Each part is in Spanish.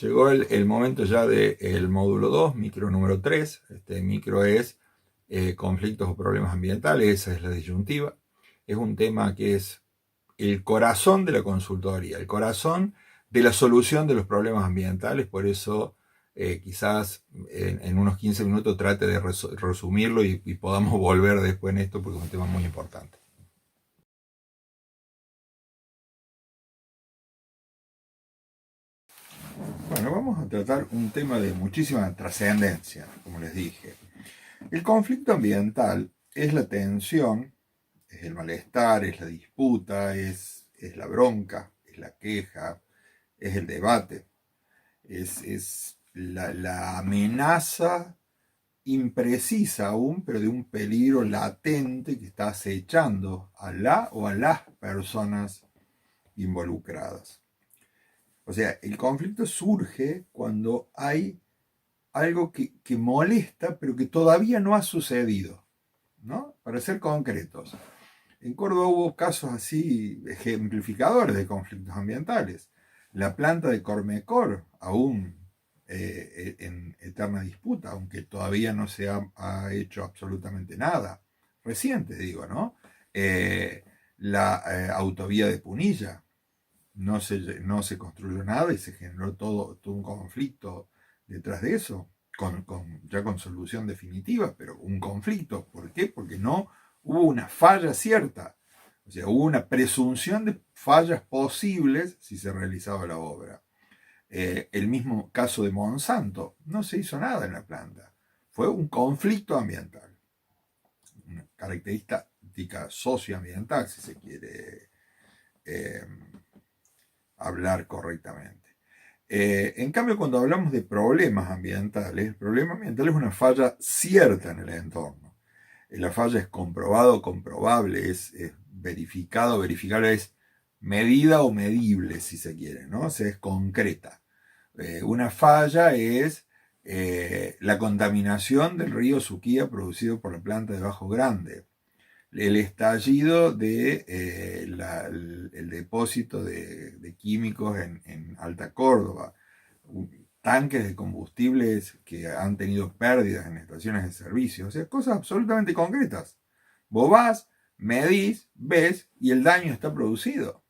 Llegó el momento ya del módulo 2, micro número 3. Este micro es conflictos o problemas ambientales, esa es la disyuntiva. Es un tema que es el corazón de la consultoría, el corazón de la solución de los problemas ambientales. Por eso quizás en unos 15 minutos trate de resumirlo y podamos volver después en esto, porque es un tema muy importante. Bueno, vamos a tratar un tema de muchísima trascendencia, como les dije. El conflicto ambiental es la tensión, es el malestar, es la disputa, es la bronca, es la queja, es el debate, es la amenaza imprecisa aún, pero de un peligro latente que está acechando a la o a las personas involucradas. O sea, el conflicto surge cuando hay algo que molesta, pero que todavía no ha sucedido, ¿no? Para ser concretos, en Córdoba hubo casos así ejemplificadores de conflictos ambientales. La planta de Cormecor, aún en eterna disputa, aunque todavía no se ha hecho absolutamente nada. Reciente, digo, ¿no? La autovía de Punilla, no se construyó nada y se generó todo un conflicto detrás de eso, ya con solución definitiva, pero un conflicto. ¿Por qué? Porque no hubo una falla cierta, o sea, hubo una presunción de fallas posibles si se realizaba la obra. El mismo caso de Monsanto, no se hizo nada en la planta, fue un conflicto ambiental, una característica socioambiental, si se quiere eh, hablar correctamente. En cambio, cuando hablamos de problemas ambientales, el problema ambiental es una falla cierta en el entorno. La falla es comprobado, comprobable, es verificado, verificable, es medida o medible, si se quiere, ¿no? O sea, es concreta. Una falla es la contaminación del río Suquía producido por la planta de Bajo Grande, el estallido de el depósito de químicos en Alta Córdoba, tanques de combustibles que han tenido pérdidas en estaciones de servicio, o sea, cosas absolutamente concretas. Vos vas, medís, ves y el daño está producido.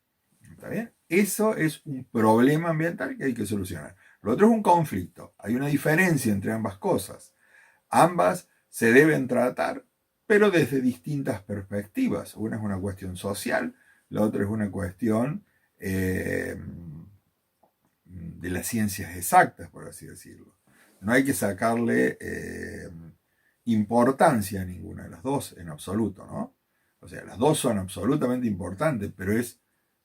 ¿Está bien? Eso es un problema ambiental que hay que solucionar. Lo otro es un conflicto. Hay una diferencia entre ambas cosas. Ambas se deben tratar, pero desde distintas perspectivas. Una es una cuestión social, la otra es una cuestión de las ciencias exactas, por así decirlo. No hay que sacarle importancia a ninguna de las dos en absoluto, ¿no? O sea, las dos son absolutamente importantes, pero es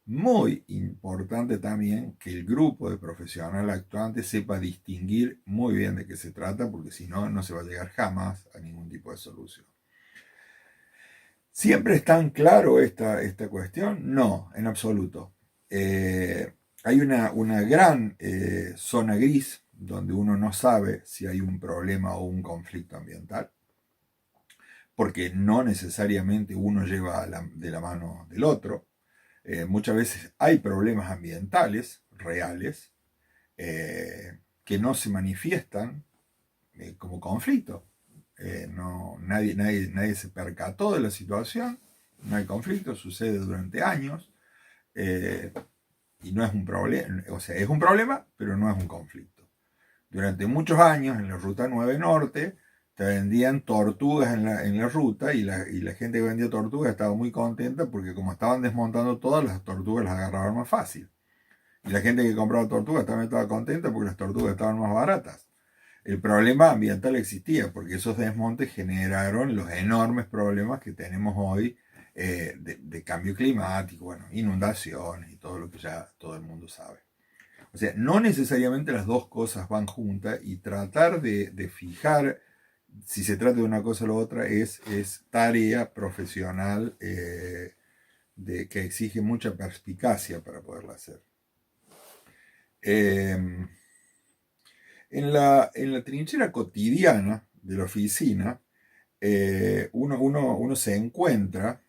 muy importante también que el grupo de profesionales actuantes sepa distinguir muy bien de qué se trata, porque si no, no se va a llegar jamás a ningún tipo de solución. ¿Siempre es tan claro esta cuestión? No, en absoluto. Hay una gran zona gris donde uno no sabe si hay un problema o un conflicto ambiental, porque no necesariamente uno lleva de la mano del otro. Muchas veces hay problemas ambientales reales que no se manifiestan como conflicto. Nadie se percató de la situación, no hay conflicto, sucede durante años y no es un problema, o sea, es un problema, pero no es un conflicto. Durante muchos años en la Ruta 9 Norte te vendían tortugas en la ruta y la gente que vendía tortugas estaba muy contenta porque como estaban desmontando todas, las tortugas las agarraban más fácil. Y la gente que compraba tortugas también estaba contenta porque las tortugas estaban más baratas. El problema ambiental existía porque esos desmontes generaron los enormes problemas que tenemos hoy de cambio climático, bueno, inundaciones y todo lo que ya todo el mundo sabe. O sea, no necesariamente las dos cosas van juntas y tratar de fijar si se trata de una cosa o la otra es tarea profesional que exige mucha perspicacia para poderla hacer. En la trinchera cotidiana de la oficina, uno se encuentra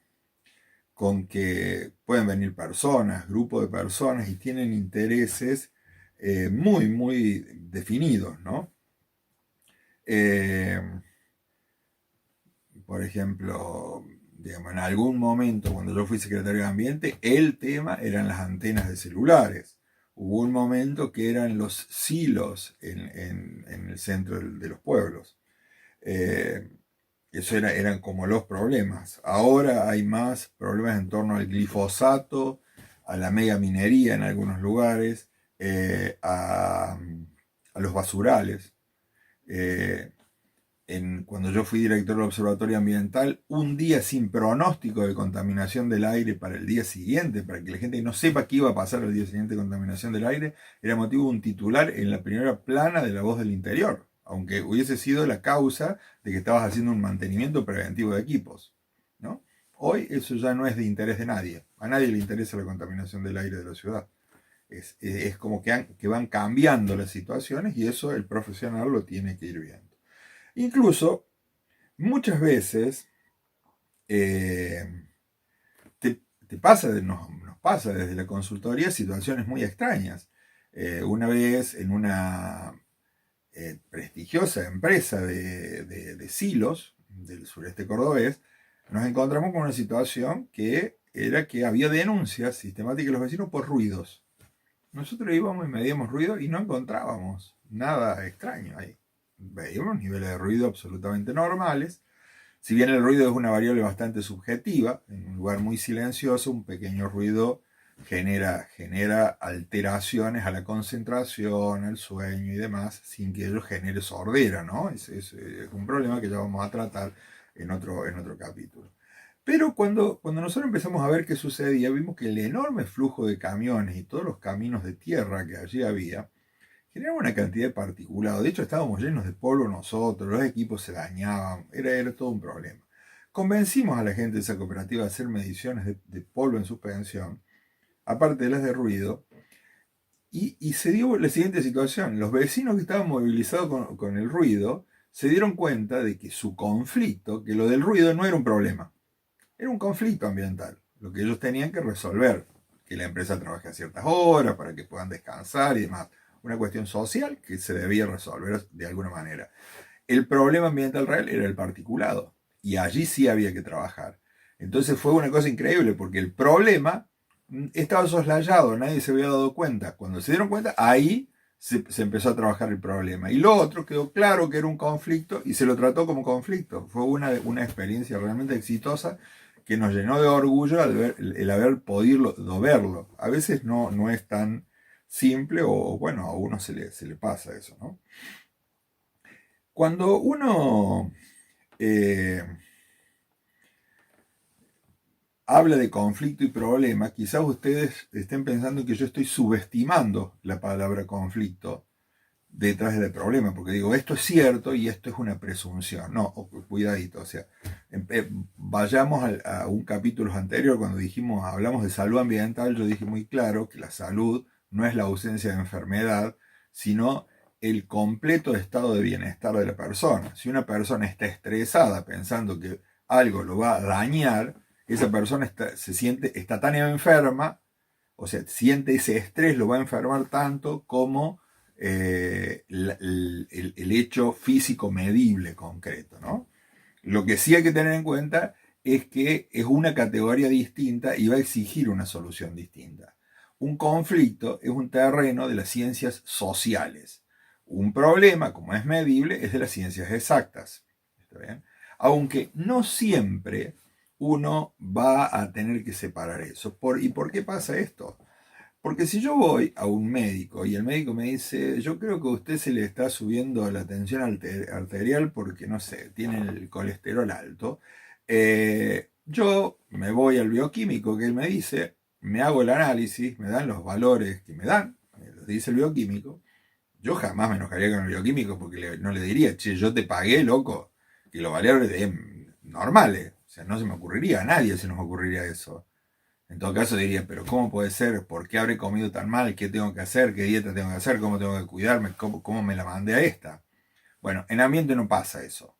con que pueden venir personas, grupos de personas y tienen intereses muy, muy definidos, ¿no? Por ejemplo, digamos, en algún momento cuando yo fui secretario de Ambiente, el tema eran las antenas de celulares. Hubo un momento que eran los silos en el centro de los pueblos. Eh, Eso eran como los problemas. Ahora hay más problemas en torno al glifosato, a la megaminería en algunos lugares, a los basurales. Eh, Cuando yo fui director del Observatorio Ambiental, un día sin pronóstico de contaminación del aire para el día siguiente, para que la gente no sepa qué iba a pasar el día siguiente de contaminación del aire, era motivo de un titular en la primera plana de La Voz del Interior, aunque hubiese sido la causa de que estabas haciendo un mantenimiento preventivo de equipos, ¿no? Hoy eso ya no es de interés de nadie. A nadie le interesa la contaminación del aire de la ciudad. Es como que van cambiando las situaciones y eso el profesional lo tiene que ir viendo. Incluso, muchas veces te pasa, nos pasa desde la consultoría situaciones muy extrañas. Una vez en una prestigiosa empresa de silos del sureste cordobés, nos encontramos con una situación que era que había denuncias sistemáticas de los vecinos por ruidos. Nosotros íbamos y medíamos ruido y no encontrábamos nada extraño ahí. Veíamos niveles de ruido absolutamente normales. Si bien el ruido es una variable bastante subjetiva, en un lugar muy silencioso, un pequeño ruido genera alteraciones a la concentración, al sueño y demás, sin que ello genere sordera, ¿no? Es un problema que ya vamos a tratar en otro capítulo. Pero cuando nosotros empezamos a ver qué sucedía, vimos que el enorme flujo de camiones y todos los caminos de tierra que allí había, generaba una cantidad de particulados. De hecho, estábamos llenos de polvo nosotros, los equipos se dañaban, era todo un problema. Convencimos a la gente de esa cooperativa de hacer mediciones de polvo en suspensión, aparte de las de ruido, y se dio la siguiente situación. Los vecinos que estaban movilizados con el ruido se dieron cuenta de que su conflicto, que lo del ruido no era un problema, era un conflicto ambiental, lo que ellos tenían que resolver, que la empresa trabaje a ciertas horas para que puedan descansar y demás. Una cuestión social que se debía resolver de alguna manera. El problema ambiental real era el particulado, y allí sí había que trabajar. Entonces fue una cosa increíble, porque el problema estaba soslayado, nadie se había dado cuenta. Cuando se dieron cuenta, ahí se empezó a trabajar el problema. Y lo otro quedó claro que era un conflicto y se lo trató como conflicto. Fue una experiencia realmente exitosa que nos llenó de orgullo el haber podido verlo. A veces no es tan simple o bueno, a uno se le pasa eso, ¿no? Cuando uno habla de conflicto y problema, quizás ustedes estén pensando que yo estoy subestimando la palabra conflicto detrás del problema, porque digo, esto es cierto y esto es una presunción. No, cuidadito, o sea, vayamos a un capítulo anterior cuando hablamos de salud ambiental, yo dije muy claro que la salud no es la ausencia de enfermedad, sino el completo estado de bienestar de la persona. Si una persona está estresada pensando que algo lo va a dañar, esa persona está tan enferma, o sea, siente ese estrés, lo va a enfermar tanto como el hecho físico medible concreto, ¿no? Lo que sí hay que tener en cuenta es que es una categoría distinta y va a exigir una solución distinta. Un conflicto es un terreno de las ciencias sociales. Un problema, como es medible, es de las ciencias exactas. ¿Está bien? Aunque no siempre uno va a tener que separar eso. ¿Y por qué pasa esto? Porque si yo voy a un médico y el médico me dice, yo creo que a usted se le está subiendo la tensión arterial porque, no sé, tiene el colesterol alto, yo me voy al bioquímico que él me dice, me hago el análisis, me dan los valores que me dan, me los dice el bioquímico, yo jamás me enojaría con el bioquímico porque no le diría, che, yo te pagué, loco, que los valores normales, o sea, no se me ocurriría, a nadie se nos ocurriría eso. En todo caso diría, pero ¿cómo puede ser? ¿Por qué habré comido tan mal? ¿Qué tengo que hacer? ¿Qué dieta tengo que hacer? ¿Cómo tengo que cuidarme? ¿Cómo me la mandé a esta? Bueno, en ambiente no pasa eso.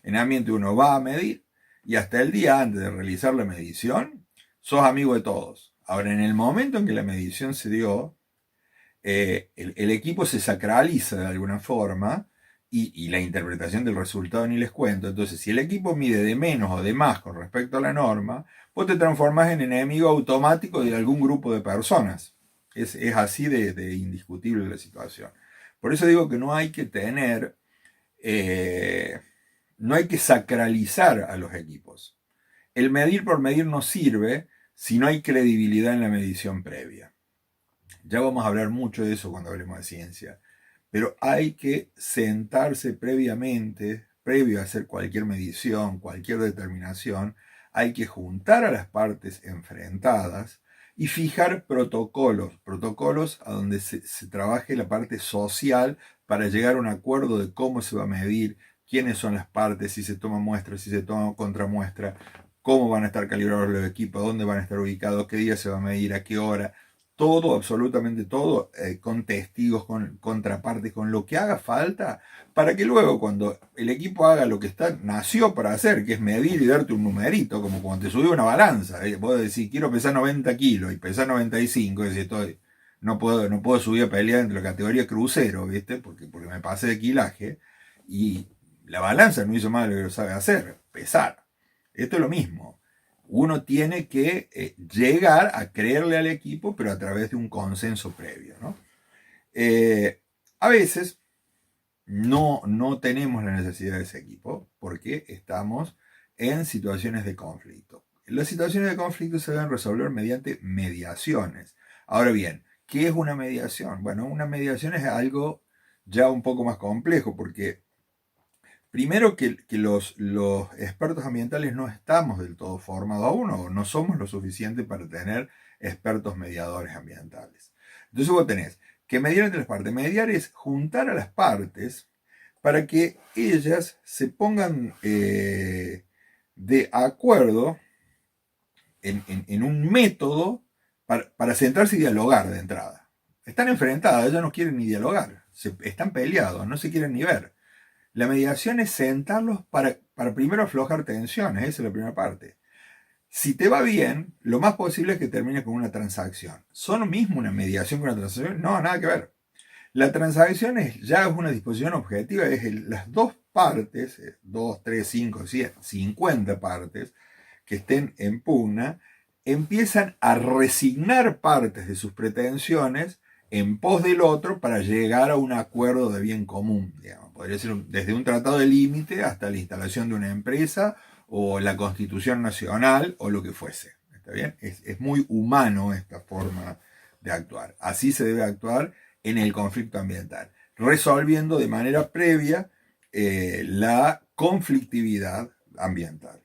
En ambiente uno va a medir y hasta el día antes de realizar la medición, sos amigo de todos. Ahora, en el momento en que la medición se dio, el equipo se sacraliza de alguna forma y la interpretación del resultado ni les cuento. Entonces, si el equipo mide de menos o de más con respecto a la norma, vos te transformás en enemigo automático de algún grupo de personas. Es así de indiscutible la situación. Por eso digo que no hay que tener, no hay que sacralizar a los equipos. El medir por medir no sirve si no hay credibilidad en la medición previa. Ya vamos a hablar mucho de eso cuando hablemos de ciencia. Pero hay que sentarse previamente, previo a hacer cualquier medición, cualquier determinación, hay que juntar a las partes enfrentadas y fijar protocolos a donde se trabaje la parte social para llegar a un acuerdo de cómo se va a medir, quiénes son las partes, si se toma muestra, si se toma contramuestra, cómo van a estar calibrados los equipos, dónde van a estar ubicados, qué día se va a medir, a qué hora. Todo, absolutamente todo, con testigos, con contrapartes, con lo que haga falta, para que luego cuando el equipo haga lo que nació para hacer, que es medir y darte un numerito, como cuando te subí una balanza, vos decís, quiero pesar 90 kilos y pesar 95, y decís, no puedo subir a pelear entre la categoría crucero, ¿viste? Porque me pasé de kilaje, y la balanza no hizo más de lo que lo sabe hacer, pesar. Esto es lo mismo. Uno tiene que llegar a creerle al equipo, pero a través de un consenso previo, ¿no? A veces no tenemos la necesidad de ese equipo porque estamos en situaciones de conflicto. Las situaciones de conflicto se deben resolver mediante mediaciones. Ahora bien, ¿qué es una mediación? Bueno, una mediación es algo ya un poco más complejo porque primero que los expertos ambientales no estamos del todo formados aún o no somos lo suficiente para tener expertos mediadores ambientales. Entonces vos tenés que mediar entre las partes. Mediar es juntar a las partes para que ellas se pongan de acuerdo en un método para sentarse y dialogar de entrada. Están enfrentadas, ellas no quieren ni dialogar, están peleados, no se quieren ni ver. La mediación es sentarlos para primero aflojar tensiones, esa es la primera parte. Si te va bien, lo más posible es que termines con una transacción. ¿Son lo mismo una mediación que una transacción? No, nada que ver. La transacción ya es una disposición objetiva, es las dos partes, 2, 3, 5, 50 partes que estén en pugna, empiezan a resignar partes de sus pretensiones en pos del otro para llegar a un acuerdo de bien común. Digamos. Podría ser desde un tratado de límite hasta la instalación de una empresa o la constitución nacional o lo que fuese. ¿Está bien? Es muy humano esta forma de actuar. Así se debe actuar en el conflicto ambiental, resolviendo de manera previa la conflictividad ambiental.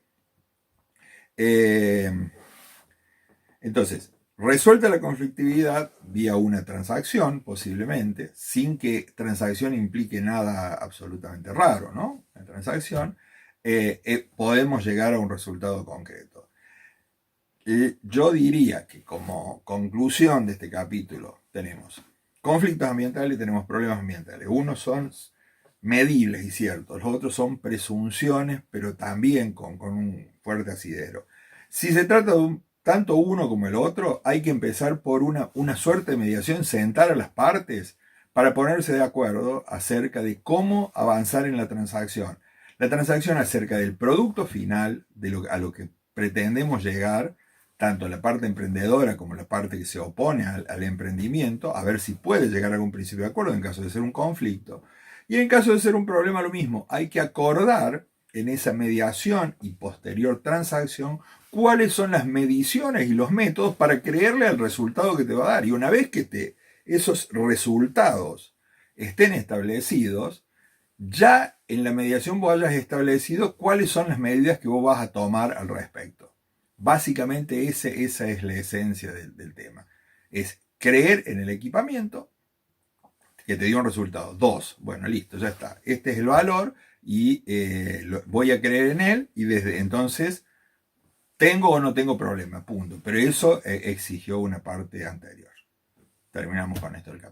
Entonces, resuelta la conflictividad vía una transacción, posiblemente, sin que transacción implique nada absolutamente raro, ¿no? La transacción, podemos llegar a un resultado concreto. Yo diría que como conclusión de este capítulo tenemos conflictos ambientales y tenemos problemas ambientales. Unos son medibles y ciertos, los otros son presunciones, pero también con un fuerte asidero. Si se trata de tanto uno como el otro, hay que empezar por una suerte de mediación, sentar a las partes para ponerse de acuerdo acerca de cómo avanzar en la transacción. La transacción acerca del producto final, a lo que pretendemos llegar, tanto la parte emprendedora como la parte que se opone al emprendimiento, a ver si puede llegar a algún principio de acuerdo en caso de ser un conflicto. Y en caso de ser un problema, lo mismo, hay que acordar en esa mediación y posterior transacción cuáles son las mediciones y los métodos para creerle al resultado que te va a dar. Y una vez que esos resultados estén establecidos, ya en la mediación vos hayas establecido cuáles son las medidas que vos vas a tomar al respecto. Básicamente esa es la esencia del tema. Es creer en el equipamiento que te dio un resultado. 2, bueno, listo, ya está. Este es el valor y voy a creer en él y desde entonces tengo o no tengo problema, punto. Pero eso exigió una parte anterior. Terminamos con esto el capítulo.